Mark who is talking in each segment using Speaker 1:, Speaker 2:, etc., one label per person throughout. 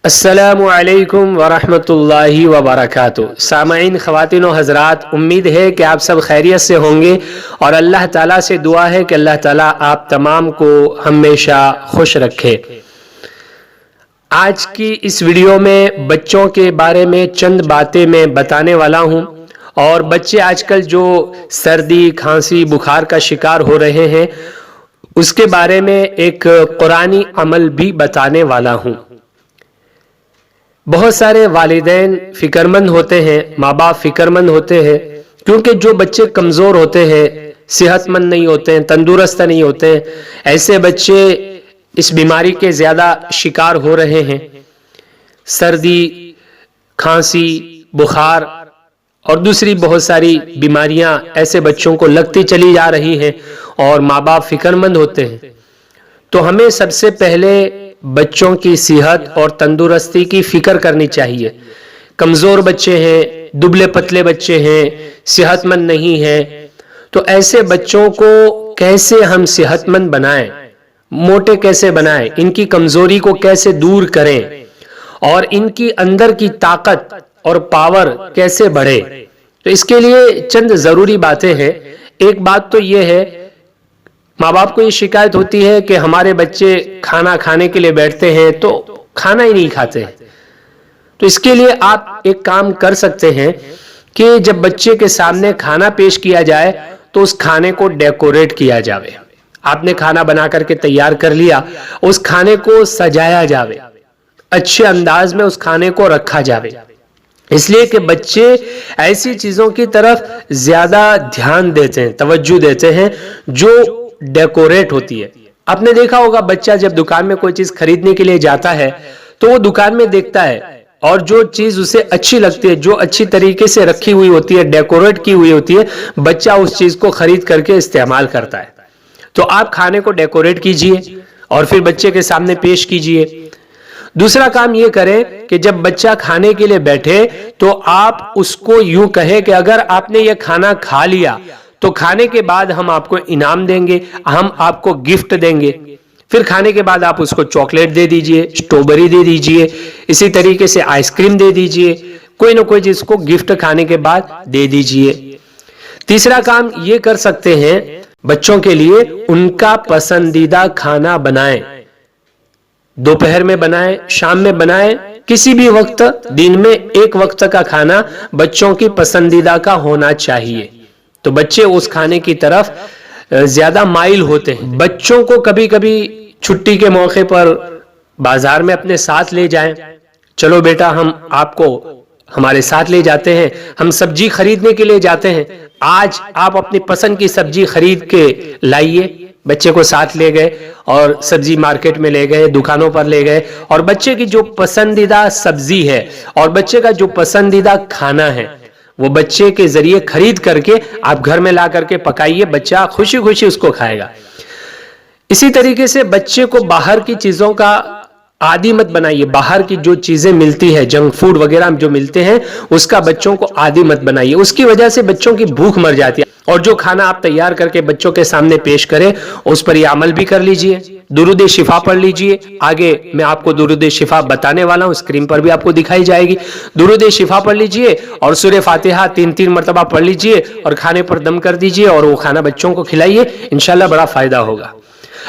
Speaker 1: السلام علیکم ورحمۃ اللہ وبرکاتہ۔ سامعین، خواتین و حضرات، امید ہے کہ آپ سب خیریت سے ہوں گے اور اللہ تعالیٰ سے دعا ہے کہ اللہ تعالیٰ آپ تمام کو ہمیشہ خوش رکھے۔ آج کی اس ویڈیو میں بچوں کے بارے میں چند باتیں میں بتانے والا ہوں، اور بچے آج کل جو سردی، کھانسی، بخار کا شکار ہو رہے ہیں اس کے بارے میں ایک قرآنی عمل بھی بتانے والا ہوں۔ بہت سارے والدین فکر مند ہوتے ہیں، ماں باپ فکر مند ہوتے ہیں، کیونکہ جو بچے کمزور ہوتے ہیں، صحت مند نہیں ہوتے ہیں، تندرست نہیں ہوتے ہیں، ایسے بچے اس بیماری کے زیادہ شکار ہو رہے ہیں۔ سردی، کھانسی، بخار اور دوسری بہت ساری بیماریاں ایسے بچوں کو لگتی چلی جا رہی ہیں اور ماں باپ فکر مند ہوتے ہیں۔ تو ہمیں سب سے پہلے بچوں کی صحت اور تندرستی کی فکر کرنی چاہیے۔ کمزور بچے ہیں، دبلے پتلے بچے ہیں، صحت مند نہیں ہیں، تو ایسے بچوں کو کیسے ہم صحت مند بنائیں، موٹے کیسے بنائیں، ان کی کمزوری کو کیسے دور کریں اور ان کی اندر کی طاقت اور پاور کیسے بڑھے، تو اس کے لیے چند ضروری باتیں ہیں۔ ایک بات تو یہ ہے، ماں باپ کو یہ شکایت ہوتی ہے کہ ہمارے بچے کھانا کھانے کے لیے بیٹھتے ہیں تو کھانا ہی نہیں کھاتے، تو اس کے لیے آپ ایک کام کر سکتے ہیں کہ جب بچے کے سامنے کھانا پیش کیا جائے تو اس کھانے کو ڈیکوریٹ کیا جاوے۔ آپ نے کھانا بنا کر کے تیار کر لیا، اس کھانے کو سجایا جاوے، اچھے انداز میں اس کھانے کو رکھا جاوے، اس لیے کہ بچے ایسی چیزوں کی طرف زیادہ دھیان دیتے ہیں، توجہ دیتے ہیں جو ڈیکوریٹ ہوتی ہے۔ آپ نے دیکھا ہوگا بچہ جب دکان میں کوئی چیز خریدنے کے لیے جاتا ہے تو وہ دکان میں دیکھتا ہے اور جو چیز اسے اچھی لگتی ہے، جو اچھی طریقے سے رکھی ہوئی ہوتی ہے، ڈیکوریٹ کی ہوئی ہوتی ہے، بچہ اس چیز کو خرید کر کے استعمال کرتا ہے۔ تو آپ کھانے کو ڈیکوریٹ کیجئے اور پھر بچے کے سامنے پیش کیجئے۔ دوسرا کام یہ کریں کہ جب بچہ کھانے کے لیے بیٹھے تو آپ اس کو یوں کہیں کہ اگر آپ نے یہ کھانا کھا لیا تو کھانے کے بعد ہم آپ کو انعام دیں گے، ہم آپ کو گفٹ دیں گے۔ پھر کھانے کے بعد آپ اس کو چاکلیٹ دے دیجئے، اسٹرابیری دے دیجئے، اسی طریقے سے آئس کریم دے دیجئے، کوئی نہ کوئی چیز کو گفٹ کھانے کے بعد دے دیجئے۔ تیسرا کام یہ کر سکتے ہیں، بچوں کے لیے ان کا پسندیدہ کھانا بنائیں۔ دوپہر میں بنائیں، شام میں بنائیں، کسی بھی وقت، دن میں ایک وقت کا کھانا بچوں کی پسندیدہ کا ہونا چاہیے، تو بچے اس کھانے کی طرف زیادہ مائل ہوتے ہیں۔ بچوں کو کبھی کبھی چھٹی کے موقع پر بازار میں اپنے ساتھ لے جائیں، چلو بیٹا ہم آپ کو ہمارے ساتھ لے جاتے ہیں، ہم سبزی خریدنے کے لیے جاتے ہیں، آج آپ اپنی پسند کی سبزی خرید کے لائیے۔ بچے کو ساتھ لے گئے اور سبزی مارکیٹ میں لے گئے، دکانوں پر لے گئے، اور بچے کی جو پسندیدہ سبزی ہے اور بچے کا جو پسندیدہ کھانا ہے وہ بچے کے ذریعے خرید کر کے آپ گھر میں لا کر کے پکائیے، بچہ خوشی خوشی اس کو کھائے گا۔ اسی طریقے سے بچے کو باہر کی چیزوں کا عادی مت بنائیے، باہر کی جو چیزیں ملتی ہے، جنک فوڈ وغیرہ جو ملتے ہیں، اس کا بچوں کو عادی مت بنائیے، اس کی وجہ سے بچوں کی بھوک مر جاتی ہے۔ اور جو کھانا آپ تیار کر کے بچوں کے سامنے پیش کریں اس پر یہ عمل بھی کر لیجئے، درود شفا پڑھ لیجئے۔ آگے میں آپ کو درود شفا بتانے والا ہوں، اسکرین پر بھی آپ کو دکھائی جائے گی۔ درود شفا پڑھ لیجئے اور سورہ فاتحہ 3 مرتبہ پڑھ لیجئے اور کھانے پر دم کر دیجئے اور وہ کھانا بچوں کو کھلائیے، انشاءاللہ بڑا فائدہ ہوگا۔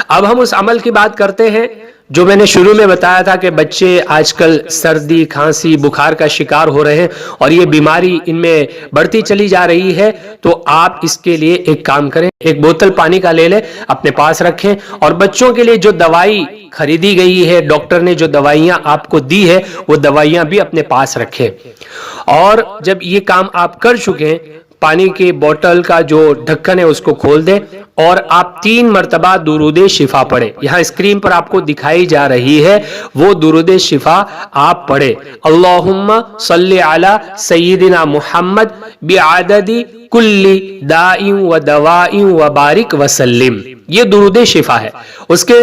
Speaker 1: اب ہم اس عمل کی بات کرتے ہیں جو میں نے شروع میں بتایا تھا کہ بچے آج کل سردی، کھانسی، بخار کا شکار ہو رہے ہیں اور یہ بیماری ان میں بڑھتی چلی جا رہی ہے۔ تو آپ اس کے لیے ایک کام کریں، ایک بوتل پانی کا لے لیں، اپنے پاس رکھیں، اور بچوں کے لیے جو دوائی خریدی گئی ہے، ڈاکٹر نے جو دوائیاں آپ کو دی ہے وہ دوائیاں بھی اپنے پاس رکھیں۔ اور جب یہ کام آپ کر چکے، پانی کی بوتل کا جو ڈھکن ہے اس کو کھول دیں اور آپ 3 مرتبہ درود شفا پڑھیں۔ یہاں اسکرین پر آپ کو دکھائی جا رہی ہے وہ درود شفا آپ پڑھیں۔ اللہم صلی علی سیدنا محمد بعدد کل داء و دواء و بارک وسلم، یہ درود شفا ہے۔ اس کے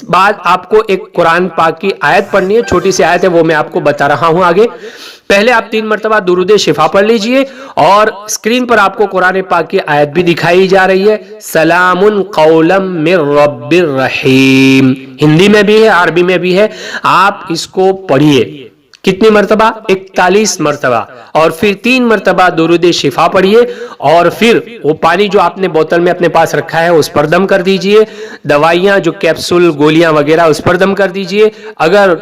Speaker 1: بعد آپ کو ایک قرآن پاک کی آیت پڑھنی ہے، چھوٹی سی آیت ہے، وہ میں آپ کو بتا رہا ہوں آگے۔ پہلے آپ 3 مرتبہ درود شفا پڑھ لیجئے اور اسکرین پر آپ کو قرآن پاک کی آیت بھی دکھائی جا رہی ہے۔ سلام قولا من رب الرحیم، ہندی میں بھی ہے عربی میں بھی ہے، آپ اس کو پڑھیے کتنی مرتبہ؟ 41 مرتبہ، اور پھر 3 مرتبہ درود شفا پڑھیے، اور پھر وہ پانی جو آپ نے بوتل میں اپنے پاس رکھا ہے اس پر دم کر دیجئے، دوائیاں جو کیپسول گولیاں وغیرہ اس پر دم کر دیجئے، اگر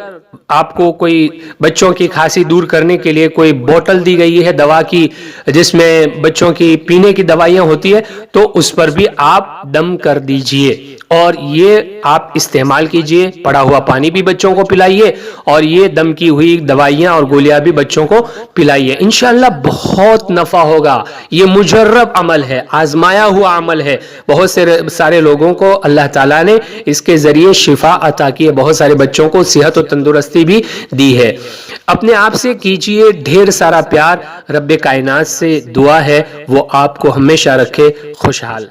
Speaker 1: آپ کو کوئی بچوں کی کھانسی دور کرنے کے لیے کوئی بوتل دی گئی ہے دوا کی جس میں بچوں کی پینے کی دوائیاں ہوتی ہے تو اس پر بھی آپ دم کر دیجئے، اور یہ آپ استعمال کیجئے، پڑا ہوا پانی بھی بچوں کو پلائیے اور یہ دم کی ہوئی دوائیاں اور گولیاں بھی بچوں کو پلائیے، انشاءاللہ بہت نفع ہوگا۔ یہ مجرب عمل ہے، آزمایا ہوا عمل ہے، بہت سارے لوگوں کو اللہ تعالیٰ نے اس کے ذریعے شفا عطا کی ہے، بہت سارے بچوں کو صحت و تندرستی بھی دی ہے۔ اپنے آپ سے کیجئے ڈھیر سارا پیار، رب کائنات سے دعا ہے وہ آپ کو ہمیشہ رکھے خوشحال۔